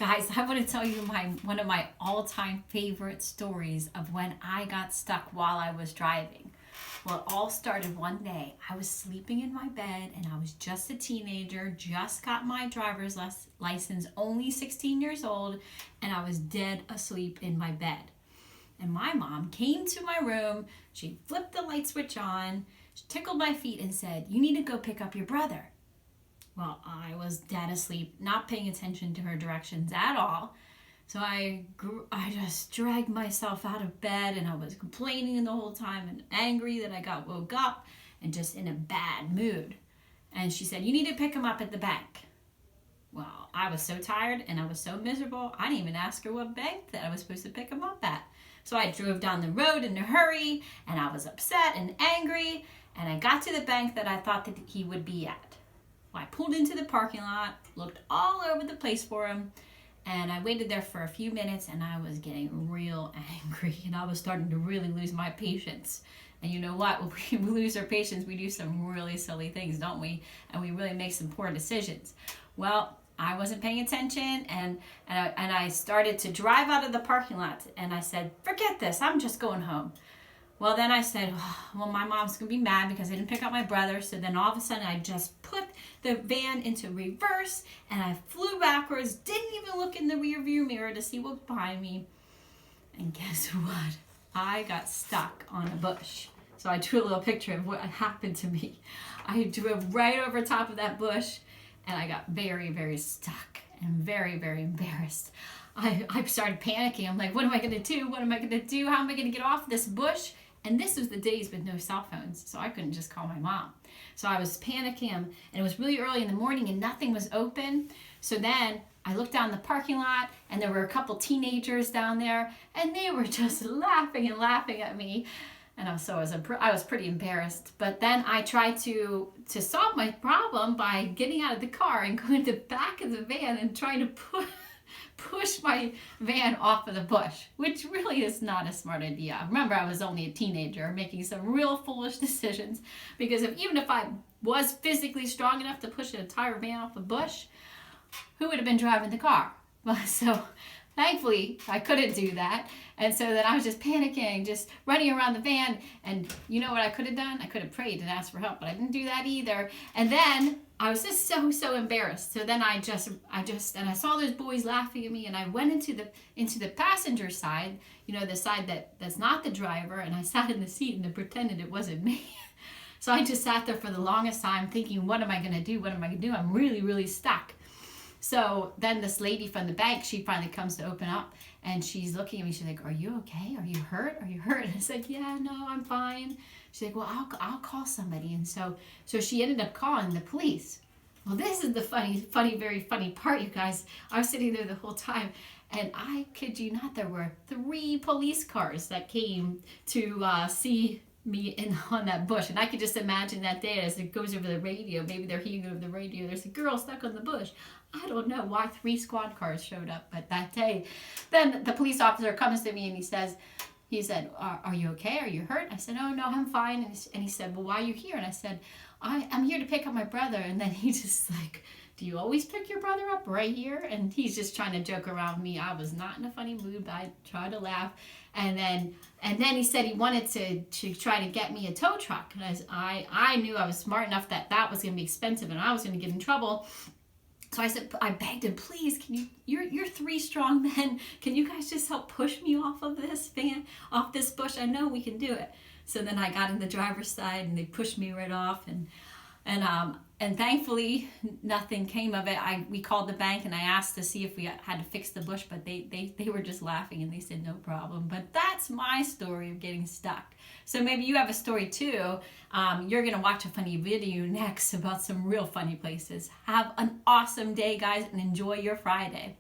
Guys, I want to tell you one of my all-time favorite stories of when I got stuck while I was driving. Well, it all started one day. I was sleeping in my bed and I was just a teenager, just got my driver's license, only 16 years old, and I was dead asleep in my bed. And my mom came to my room, she flipped the light switch on, she tickled my feet and said, "You need to go pick up your brother." Well, I was dead asleep, not paying attention to her directions at all. So I just dragged myself out of bed and I was complaining the whole time and angry that I got woke up and just in a bad mood. And she said, "You need to pick him up at the bank." Well, I was so tired and I was so miserable, I didn't even ask her what bank that I was supposed to pick him up at. So I drove down the road in a hurry and I was upset and angry, and I got to the bank that I thought that he would be at. Well, I pulled into the parking lot, looked all over the place for him, and I waited there for a few minutes and I was getting real angry and I was starting to really lose my patience. And you know what? When we lose our patience, we do some really silly things, don't we? And we really make some poor decisions. Well, I wasn't paying attention and I started to drive out of the parking lot and I said, "Forget this, I'm just going home." Well, then I said, well, my mom's going to be mad because I didn't pick up my brother. So then all of a sudden I just put the van into reverse and I flew backwards, didn't even look in the rear view mirror to see what was behind me. And guess what? I got stuck on a bush. So I drew a little picture of what happened to me. I drove right over top of that bush and I got very, very stuck and very, very embarrassed. I started panicking. I'm like, what am I going to do? What am I going to do? How am I going to get off this bush? And this was the days with no cell phones, so I couldn't just call my mom. So I was panicking, and it was really early in the morning, and nothing was open. So then I looked down the parking lot, and there were a couple teenagers down there, and they were just laughing and laughing at me. And I was pretty embarrassed. But then I tried to solve my problem by getting out of the car and going to the back of the van and trying to push my van off of the bush, which really is not a smart idea. Remember, I was only a teenager making some real foolish decisions, because even if I was physically strong enough to push an entire van off a bush, who would have been driving the car? Well, so thankfully I couldn't do that. And so then I was just panicking, just running around the van. And you know what I could have done? I could have prayed and asked for help, but I didn't do that either. And then I was just so embarrassed. So then I saw those boys laughing at me, and I went into the passenger side, the side that's not the driver, and I sat in the seat and pretended it wasn't me. So I just sat there for the longest time thinking, what am I going to do? What am I going to do? I'm really, really stuck. So then this lady from the bank, she finally comes to open up, and she's looking at me. She's like, "Are you okay? Are you hurt? Are you hurt?" And I said, "Yeah, no, I'm fine." She's like, "Well, I'll call somebody." And so she ended up calling the police. Well, this is the very funny part, you guys. I was sitting there the whole time, and I kid you not, there were 3 police cars that came to see me on that bush. And I could just imagine that day as it goes over the radio. Maybe they're hearing over the radio, "There's a girl stuck on the bush." I don't know why 3 squad cars showed up, but that day, then the police officer comes to me and he said, are you okay? Are you hurt? I said, "Oh, no, I'm fine." And he said, "Well, why are you here?" And I said, I'm here to pick up my brother." And then he just like, "Do you always pick your brother up right here?" And he's just trying to joke around me. I was not in a funny mood, but I tried to laugh. And then he said he wanted to try to get me a tow truck. And I knew I was smart enough that was going to be expensive and I was going to get in trouble. So I begged him, "Please, you're 3 strong men. Can you guys just help push me off of this van, off this bush? I know we can do it." So then I got in the driver's side and they pushed me right off, and thankfully nothing came of it. We called the bank and I asked to see if we had to fix the bush, but they were just laughing and they said no problem. But that's my story of getting stuck. So maybe you have a story too. You're going to watch a funny video next about some real funny places. Have an awesome day, guys, and enjoy your Friday.